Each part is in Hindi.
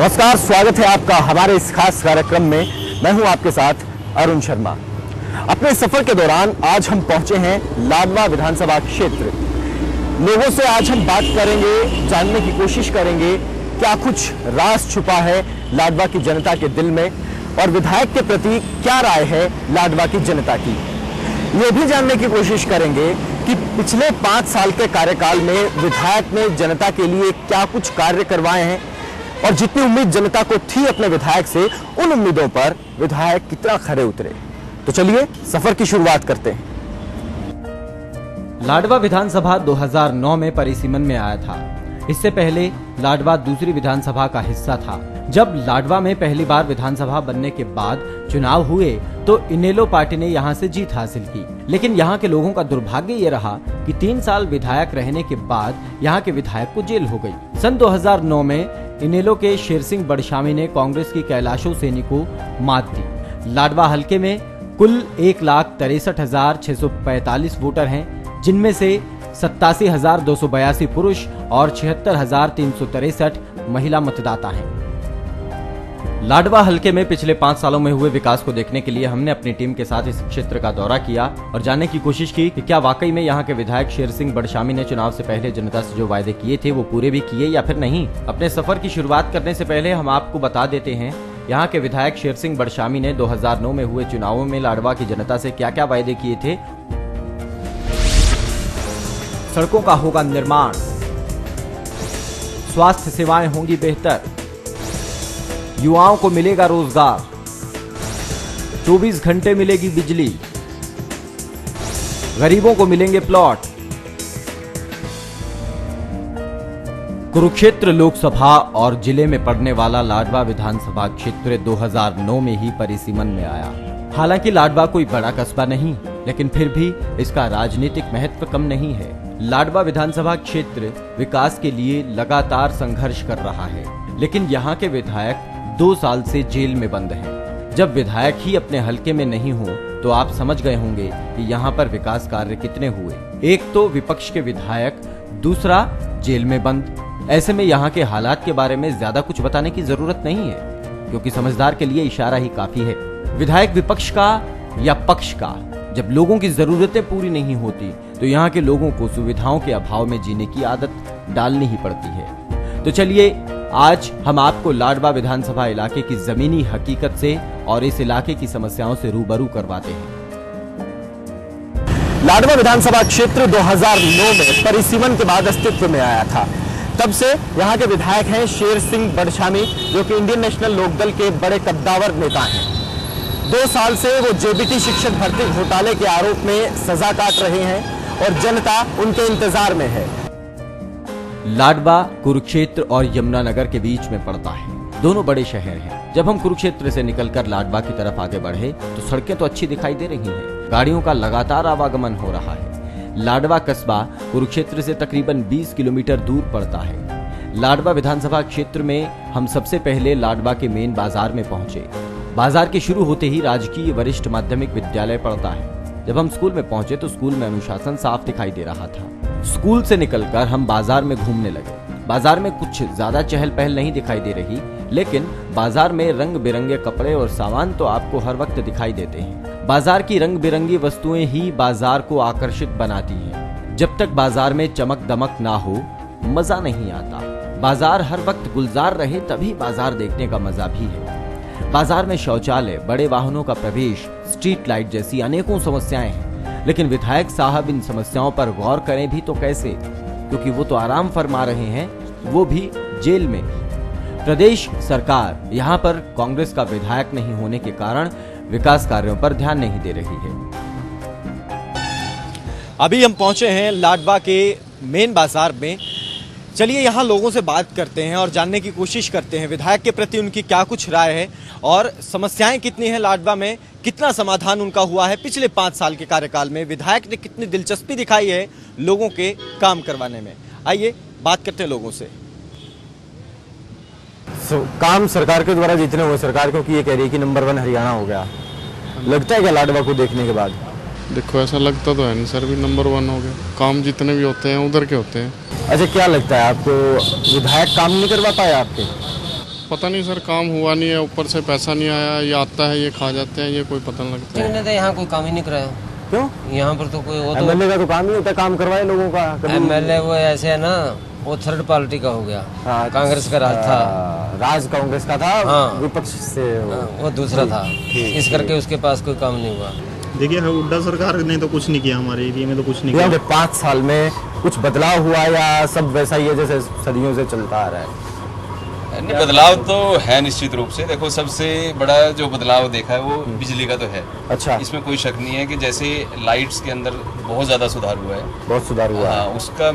नमस्कार, स्वागत है आपका हमारे इस खास कार्यक्रम में। मैं हूं आपके साथ अरुण शर्मा। अपने सफर के दौरान आज हम पहुंचे हैं लाडवा विधानसभा क्षेत्र। लोगों से आज हम बात करेंगे, जानने की कोशिश करेंगे क्या कुछ राज छुपा है लाडवा की जनता के दिल में और विधायक के प्रति क्या राय है लाडवा की जनता की। ये भी जानने की कोशिश करेंगे कि पिछले 5 साल के कार्यकाल में विधायक ने जनता के लिए क्या कुछ कार्य करवाए हैं और जितनी उम्मीद जनता को थी अपने विधायक से, उन उम्मीदों पर विधायक कितना खरे उतरे। तो चलिए सफर की शुरुआत करते हैं। लाडवा विधानसभा 2009 में परिसीमन में आया था। इससे पहले लाडवा दूसरी विधानसभा का हिस्सा था। जब लाडवा में पहली बार विधानसभा बनने के बाद चुनाव हुए तो इनेलो पार्टी ने यहां से जीत हासिल की, लेकिन यहां के लोगों का दुर्भाग्य ये रहा कि 3 साल विधायक रहने के बाद यहां के विधायक को जेल हो गई। सन 2009 में इनेलो के शेर सिंह बड़शामी ने कांग्रेस की कैलाशो सैनी को मात दी। लाडवा हलके में कुल 1,63,645 वोटर हैं, जिनमें से 87,282 पुरुष और 76,363 महिला मतदाता हैं। लाडवा हलके में पिछले 5 सालों में हुए विकास को देखने के लिए हमने अपनी टीम के साथ इस क्षेत्र का दौरा किया और जानने की कोशिश की कि क्या वाकई में यहाँ के विधायक शेर सिंह बड़शामी ने चुनाव से पहले जनता से जो वायदे किए थे वो पूरे भी किए या फिर नहीं। अपने सफर की शुरुआत करने से पहले हम आपको बता देते हैं यहाँ के विधायक शेर सिंह बड़शामी ने 2009 में हुए चुनावों में लाडवा की जनता से क्या क्या वायदे किए थे। सड़कों का होगा निर्माण, स्वास्थ्य सेवाएं होंगी बेहतर, युवाओं को मिलेगा रोजगार, 24 घंटे मिलेगी बिजली, गरीबों को मिलेंगे प्लॉट। कुरुक्षेत्र लोकसभा और जिले में पड़ने वाला लाडवा विधानसभा क्षेत्र 2009 में ही परिसीमन में आया। हालांकि लाडवा कोई बड़ा कस्बा नहीं, लेकिन फिर भी इसका राजनीतिक महत्व कम नहीं है। लाडवा विधानसभा क्षेत्र विकास के लिए लगातार संघर्ष कर रहा है, लेकिन यहाँ के विधायक 2 साल से जेल में बंद हैं। जब विधायक ही अपने हलके में नहीं हो तो आप समझ गए होंगे कि यहाँ पर विकास कार्य कितने हुए। एक तो विपक्ष के विधायक, दूसरा जेल में बंद। ऐसे में यहाँ के हालात के बारे में ज्यादा कुछ बताने की जरूरत नहीं है, क्योंकि समझदार के लिए इशारा ही काफी है। विधायक विपक्ष का या पक्ष का, जब लोगों की जरूरतें पूरी नहीं होती तो यहाँ के लोगों को सुविधाओं के अभाव में जीने की आदत डालनी ही पड़ती है। तो चलिए आज हम आपको लाडवा विधानसभा इलाके की जमीनी हकीकत से और इस इलाके की समस्याओं से रूबरू करवाते हैं। लाडवा विधानसभा क्षेत्र 2009 में परिसीमन के बाद अस्तित्व में आया था। तब से यहाँ के विधायक हैं शेर सिंह बड़शामी, जो कि इंडियन नेशनल लोकदल के बड़े कद्दावर नेता हैं। 2 साल से वो जेबीटी शिक्षक भर्ती घोटाले के आरोप में सजा काट रहे हैं और जनता उनके इंतजार में है। लाडवा कुरुक्षेत्र और यमुनानगर के बीच में पड़ता है। दोनों बड़े शहर हैं। जब हम कुरुक्षेत्र से निकलकर लाडवा की तरफ आगे बढ़े तो सड़कें तो अच्छी दिखाई दे रही हैं। गाड़ियों का लगातार आवागमन हो रहा है। लाडवा कस्बा कुरुक्षेत्र से तकरीबन 20 किलोमीटर दूर पड़ता है। लाडवा विधानसभा क्षेत्र में हम सबसे पहले लाडवा के मेन बाजार में पहुंचे। बाजार के शुरू होते ही राजकीय वरिष्ठ माध्यमिक विद्यालय पड़ता है। जब हम स्कूल में पहुंचे तो स्कूल में अनुशासन साफ दिखाई दे रहा था। स्कूल से निकलकर हम बाजार में घूमने लगे। बाजार में कुछ ज्यादा चहल पहल नहीं दिखाई दे रही, लेकिन बाजार में रंग बिरंगे कपड़े और सामान तो आपको हर वक्त दिखाई देते हैं। बाजार की रंग बिरंगी वस्तुएं ही बाजार को आकर्षित बनाती हैं। जब तक बाजार में चमक दमक ना हो मजा नहीं आता। बाजार हर वक्त गुलजार रहे तभी बाजार देखने का मजा भी है। बाजार में शौचालय, बड़े वाहनों का प्रवेश, स्ट्रीट लाइट जैसी अनेकों समस्याएं हैं, लेकिन विधायक साहब इन समस्याओं पर गौर करें भी तो कैसे, क्योंकि वो तो आराम फरमा रहे हैं, वो भी जेल में। प्रदेश सरकार यहाँ पर कांग्रेस का विधायक नहीं होने के कारण विकास कार्यों पर ध्यान नहीं दे रही है। अभी हम पहुंचे हैं लाडवा के मेन बाजार में। चलिए यहाँ लोगों से बात करते हैं और जानने की कोशिश करते हैं विधायक के प्रति उनकी क्या कुछ राय है और समस्याएं कितनी हैं लाडवा में, कितना समाधान उनका हुआ है पिछले 5 साल के कार्यकाल में, विधायक ने कितनी दिलचस्पी दिखाई है लोगों के काम करवाने में। आइए बात करते हैं लोगों से। काम सरकार के द्वारा जितने हुए, सरकार क्योंकि ये कह रही है कि नंबर 1 हरियाणा हो गया, लगता है क्या लाडवा को देखने के बाद? देखो ऐसा लगता तो है नहीं सर, भी नंबर 1 हो गया। काम जितने भी होते हैं उधर के होते हैं। अच्छा, क्या लगता है आपको विधायक काम नहीं करवा पाया आपके? पता नहीं सर, काम हुआ नहीं है, ऊपर से पैसा नहीं आया, ये आता है ये खा जाते हैं, ये कोई पता नहीं लगता है। इन्होंने तो यहाँ कोई काम ही नहीं कराया। क्यों? यहाँ पर तो कोई वो तो एमएलए का तो काम ही होता है काम करवाए लोगों का। एमएलए वो ऐसे है ना, वो थर्ड पार्टी का हो गया। हाँ, कांग्रेस का राज था। राज कांग्रेस का था। हाँ। विपक्ष से वो दूसरा था, इस करके उसके पास कोई काम नहीं हुआ। देखिए हुड्डा सरकार ने तो कुछ नहीं किया, हमारे एरिया में तो कुछ नहीं किया। 5 साल में कुछ बदलाव हुआ या सब वैसा ही है जैसे सदियों से चलता आ रहा है? नहीं, बदलाव तो है निश्चित रूप से। देखो, सबसे बड़ा जो बदलाव देखा है वो बिजली का तो है। अच्छा। इसमें कोई शक नहीं है कि जैसे लाइट्स के अंदर बहुत ज़्यादा सुधार हुआ है। बहुत सुधार हुआ है। हाँ, उसका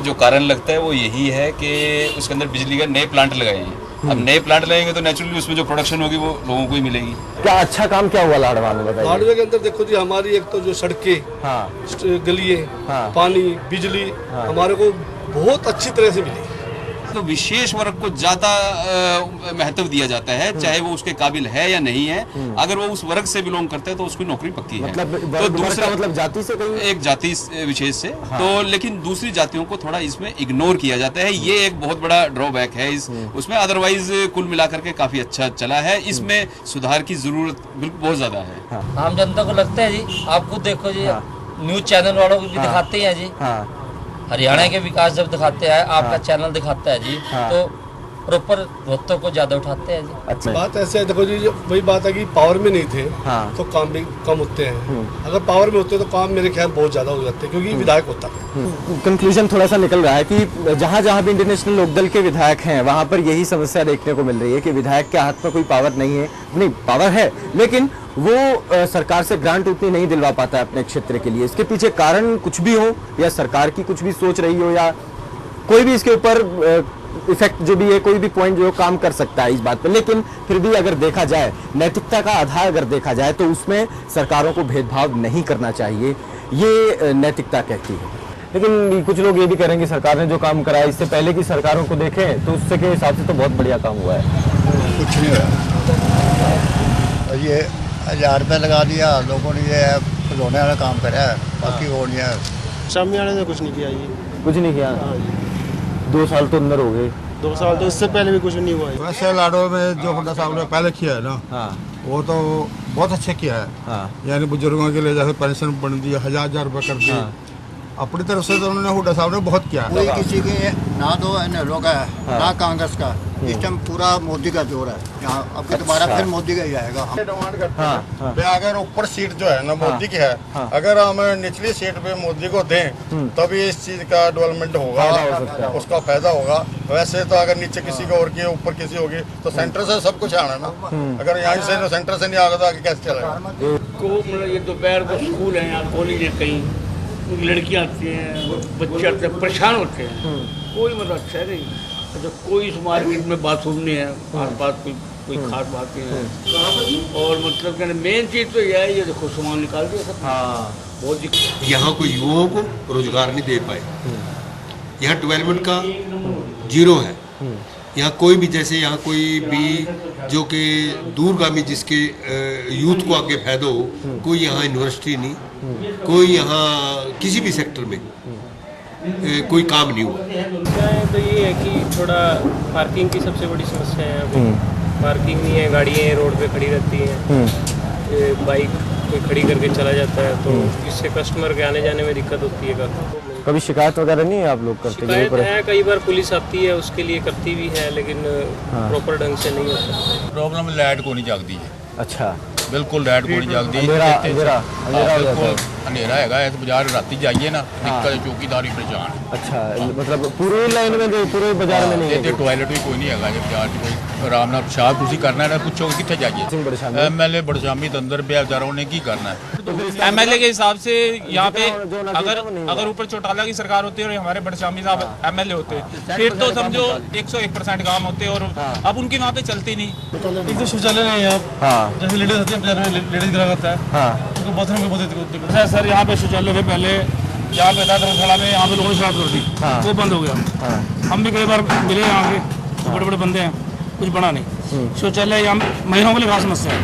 जो कारण लगता है वो यही है कि उसके अंदर बिजली का नए प्लांट लगाए हैं। अब नए प्लांट लगेंगे तो नेचुरली उसमें जो प्रोडक्शन होगी वो लोगों को ही मिलेगी। क्या अच्छा काम क्या हुआ लाडवा में बताइए? लाडवा के अंदर देखो जी, हमारी एक तो जो सड़कें, हाँ, गलियां, हाँ, पानी, बिजली हमारे को बहुत अच्छी तरह से मिली। तो विशेष वर्ग को ज्यादा महत्व दिया जाता है, चाहे वो उसके काबिल है या नहीं है। अगर वो उस वर्ग से बिलोंग करता है तो उसकी नौकरी पक्की है। मतलब तो दूसरा मतलब जाति से कहीं एक जाति विशेष से। हाँ। तो लेकिन दूसरी जातियों को थोड़ा इसमें इग्नोर किया जाता है, ये एक बहुत बड़ा ड्रॉबैक है इस उसमें। अदरवाइज कुल मिलाकर के काफी अच्छा चला है। इसमें सुधार की जरूरत बिल्कुल बहुत ज्यादा है। हाँ। आम जनता को लगता है जी, आप खुद देखो जी, न्यूज चैनल वालों को भी दिखाते हैं जी। हरियाणा के विकास जब दिखाते हैं, आपका चैनल दिखाता है जी, तो प्रॉपर रोहतक को ज्यादा उठाते हैं जी। अच्छा। बात ऐसे है, देखो जी, वही बात है कि पावर में नहीं थे तो काम भी कम होते हैं। अगर पावर में होते तो काम मेरे ख्याल बहुत ज्यादा हो जाते, क्योंकि विधायक होता है। कंक्लूजन थोड़ा सा निकल रहा है कि जहाँ जहाँ भी इंटरनेशनल लोकदल के विधायक हैं वहाँ पर यही समस्या देखने को मिल रही है कि विधायक के हाथ में कोई पावर नहीं है। नहीं, पावर है लेकिन वो सरकार से ग्रांट उतनी नहीं दिलवा पाता है अपने क्षेत्र के लिए। इसके पीछे कारण कुछ भी हो या सरकार की कुछ भी सोच रही हो या कोई भी इसके ऊपर इफेक्ट जो भी है, कोई भी पॉइंट जो काम कर सकता है इस बात पर। लेकिन फिर भी अगर देखा जाए, नैतिकता का आधार अगर देखा जाए तो उसमें सरकारों को भेदभाव नहीं करना चाहिए, ये नैतिकता कहती है। लेकिन कुछ लोग ये भी कह रहे हैं कि सरकार ने जो काम करा है इससे पहले की सरकारों को देखें तो उससे के हिसाब से तो बहुत बढ़िया काम हुआ है। कुछ नहीं हुआ, ये 1000 रुपये लगा दिया लोगों ने, ये खिलौने वाला काम करा है, बाकी वो नहीं है। शामी वाले ने कुछ नहीं किया ये। कुछ नहीं किया। 2 साल तो अंदर हो गए। 2 साल तो इससे पहले भी कुछ नहीं हुआ है। वैसे लाडो में जो हुड्डा साहब ने पहले किया है ना, हाँ, वो तो बहुत अच्छा किया है। हाँ, यानी बुजुर्गों के लिए जैसे पेंशन बन दी, 1000 रुपये कर दी। अपनी तरफ से तो उन्होंने हुड्डा साहब ने बहुत किया। कोई किसी के ना तो एनएलओ का है ना कांग्रेस का, इस टाइम पूरा मोदी का जोर है यहाँ। अब दोबारा फिर मोदी का ही आएगा। हम डिमांड करते हैं अगर ऊपर सीट जो है ना मोदी की है, अगर हम निचली सीट पे मोदी को दें तभी इस चीज का डेवलपमेंट होगा, उसका फायदा होगा। वैसे तो अगर नीचे किसी को और की ऊपर किसी होगी तो सेंटर से सब कुछ आना ना। अगर यहाँ से सेंटर से नहीं आएगा तो आगे कैसे चलेगा? ये दोपहर को स्कूल है यहाँ, कॉलेज है, कहीं लड़कियाँ आती हैं, बच्चे आते हैं, परेशान होते हैं। कोई मतलब अच्छा है नहीं। अच्छा, कोई इस मार्केट में बाथरूम नहीं है, आस पास कोई खास बात नहीं है। और मतलब क्या मेन चीज़ तो यह है, ये देखो सामान निकाल दिया सब। बहुत दिक्कत। यहाँ कोई युवाओं को रोजगार नहीं दे पाए। यहाँ डेवलपमेंट का जीरो है। यहाँ कोई भी, जैसे यहाँ कोई भी जो कि दूरगामी जिसके यूथ को आगे फायदा हो, कोई यहाँ यूनिवर्सिटी नहीं, कोई यहाँ किसी भी सेक्टर में कोई काम नहीं हुआ। तो ये है कि थोड़ा पार्किंग की सबसे बड़ी समस्या है। अभी पार्किंग नहीं है, गाड़ियाँ रोड पे खड़ी रहती हैं, बाइक कोई खड़ी करके चला जाता है, तो इससे कस्टमर के आने जाने में दिक्कत होती है। कभी शिकायत वगैरह नहीं है आप लोग करते? शिकायत है, कई बार पुलिस आती है, उसके लिए करती भी है, लेकिन प्रॉपर ढंग से नहीं होता। प्रॉब्लम लाइट को नहीं जागती है। अच्छा, बिल्कुल लाइट को नहीं जागती। अंधेरा है, बाजार राती जाइए ना, दिक्कत चौकीदारी परेशान। अच्छा, मतलब पूरे लाइन में पूरे बाजार में नहीं है? टॉयलेट भी कोई नहीं है बाजार च, कोई आराम नाल पेशाब तुसी करना है, पूछो कितने जाइए। एमएलए बड़शामी तो अंदर बेचारा उन्हें की करना है। एमएलए के हिसाब से यहाँ पे अगर ऊपर चौटाला की सरकार होती है और हमारे बड़शामी साहब एमएलए होते फिर तो समझो 101% काम होते, और अब उनकी वहाँ पे चलती नहीं। एक तो शौचालय नहीं है, जैसे लेडीज होती है बाजार में, लेडीज ग्राहक आता है, उनको बाथरूम में बहुत दिक्कत है। सर यहाँ पे शौचालय थे पहले, यहाँ पे था धर्मशाला में, यहाँ पे लोगों ने शराब कर दी, वो बंद हो गया। हम भी कई बार मिले यहाँ के, बड़े बड़े बंदे हैं, कुछ बना नहीं। शौचालय यहाँ महिलाओं के लिए खास समस्या है।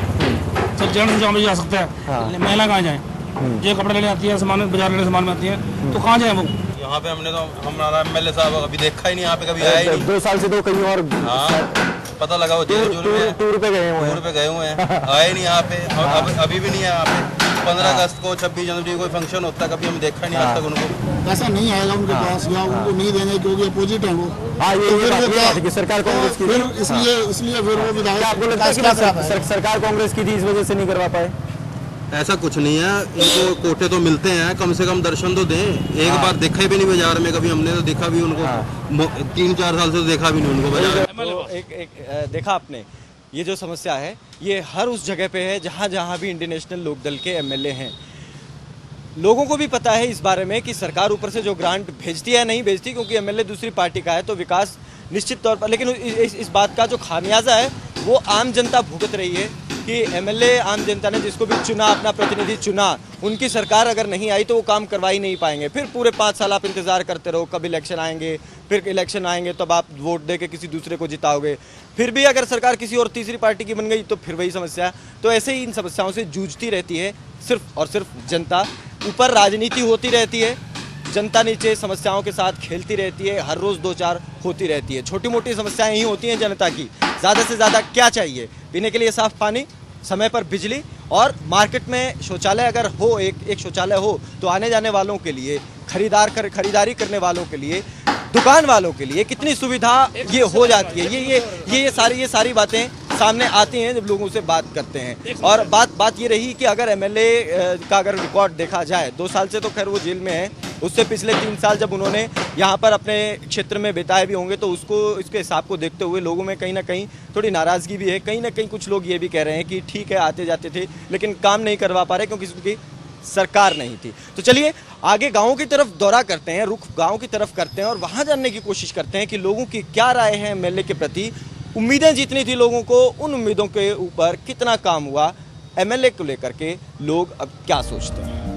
सर जेंट्स जहाँ भी जा सकता है, महिला कहाँ जाए? जो कपड़े लेने आती है, सामान बाजार लेने सामान में आती है, तो कहाँ जाए वो? यहाँ पे हमने तो हमारा एमएलए साहब अभी देखा ही नहीं, यहाँ पे कभी आया ही नहीं। 2 साल से तो कहीं और पता लगाओ टूर पे गए हुए हैं आए नहीं यहाँ पे अभी भी नहीं है यहाँ पे 15 अगस्त को 26 जनवरी को कोई फंक्शन होता है कभी हम देखा नहीं आज तक उनको पैसा नहीं आएगा उनके पास या उनको नहीं देंगे क्योंकि अपोजिट है वो कि सरकार कांग्रेस की इसलिए फिर वो विधायक आपको लगता है कि सरकार कांग्रेस की थी इस वजह से नहीं करवा पाए? ऐसा कुछ नहीं है इनको कोटे तो मिलते हैं कम से कम दर्शन तो दें एक बार देखा भी नहीं बाजार में कभी हमने तो देखा भी उनको 3-4 साल से तो देखा भी नहीं उनको बाजार में। एक देखा आपने ये जो समस्या है ये हर उस जगह पे है जहाँ भी इंडियन नेशनल लोकदल के एमएलए हैं। लोगों को भी पता है इस बारे में कि सरकार ऊपर से जो ग्रांट भेजती है नहीं भेजती क्योंकि एमएलए दूसरी पार्टी का है तो विकास निश्चित तौर पर, लेकिन इस बात का जो खामियाजा है वो आम जनता भुगत रही है कि एमएलए आम जनता ने जिसको भी चुना अपना प्रतिनिधि चुना उनकी सरकार अगर नहीं आई तो वो काम करवा ही नहीं पाएंगे। फिर पूरे 5 साल आप इंतजार करते रहो कब इलेक्शन आएंगे, फिर इलेक्शन आएंगे तब आप वोट दे के किसी दूसरे को जिताओगे, फिर भी अगर सरकार किसी और तीसरी पार्टी की बन गई तो फिर वही समस्या। तो ऐसे ही इन समस्याओं से जूझती रहती है सिर्फ और सिर्फ जनता। ऊपर राजनीति होती रहती है, जनता नीचे समस्याओं के साथ खेलती रहती है, हर रोज़ 2-4 होती रहती है। छोटी मोटी समस्याएं ही होती हैं जनता की। ज़्यादा से ज़्यादा क्या चाहिए? पीने के लिए साफ़ पानी, समय पर बिजली और मार्केट में शौचालय अगर हो, एक शौचालय हो तो आने जाने वालों के लिए, खरीदारी करने वालों के लिए, दुकान वालों के लिए कितनी सुविधा ये हो जाती है। ये सारी बातें सामने आती हैं जब लोगों से बात करते हैं। और बात ये रही कि अगर एमएलए का अगर रिकॉर्ड देखा जाए 2 साल से तो खैर वो जेल में है, उससे पिछले 3 साल जब उन्होंने यहाँ पर अपने क्षेत्र में बिताए भी होंगे तो इसके हिसाब को देखते हुए लोगों में कहीं ना कहीं थोड़ी नाराज़गी भी है। कहीं ना कहीं कुछ लोग ये भी कह रहे हैं कि ठीक है आते जाते थे लेकिन काम नहीं करवा पा रहे क्योंकि उनकी सरकार नहीं थी। तो चलिए आगे गाँव की तरफ दौरा करते हैं, रुख गाँव की तरफ करते हैं और वहाँ जानने की कोशिश करते हैं कि लोगों की क्या राय है एमएलए के प्रति। उम्मीदें जितनी थी लोगों को उन उम्मीदों के ऊपर कितना काम हुआ, एमएलए को लेकर के लोग अब क्या सोचते हैं।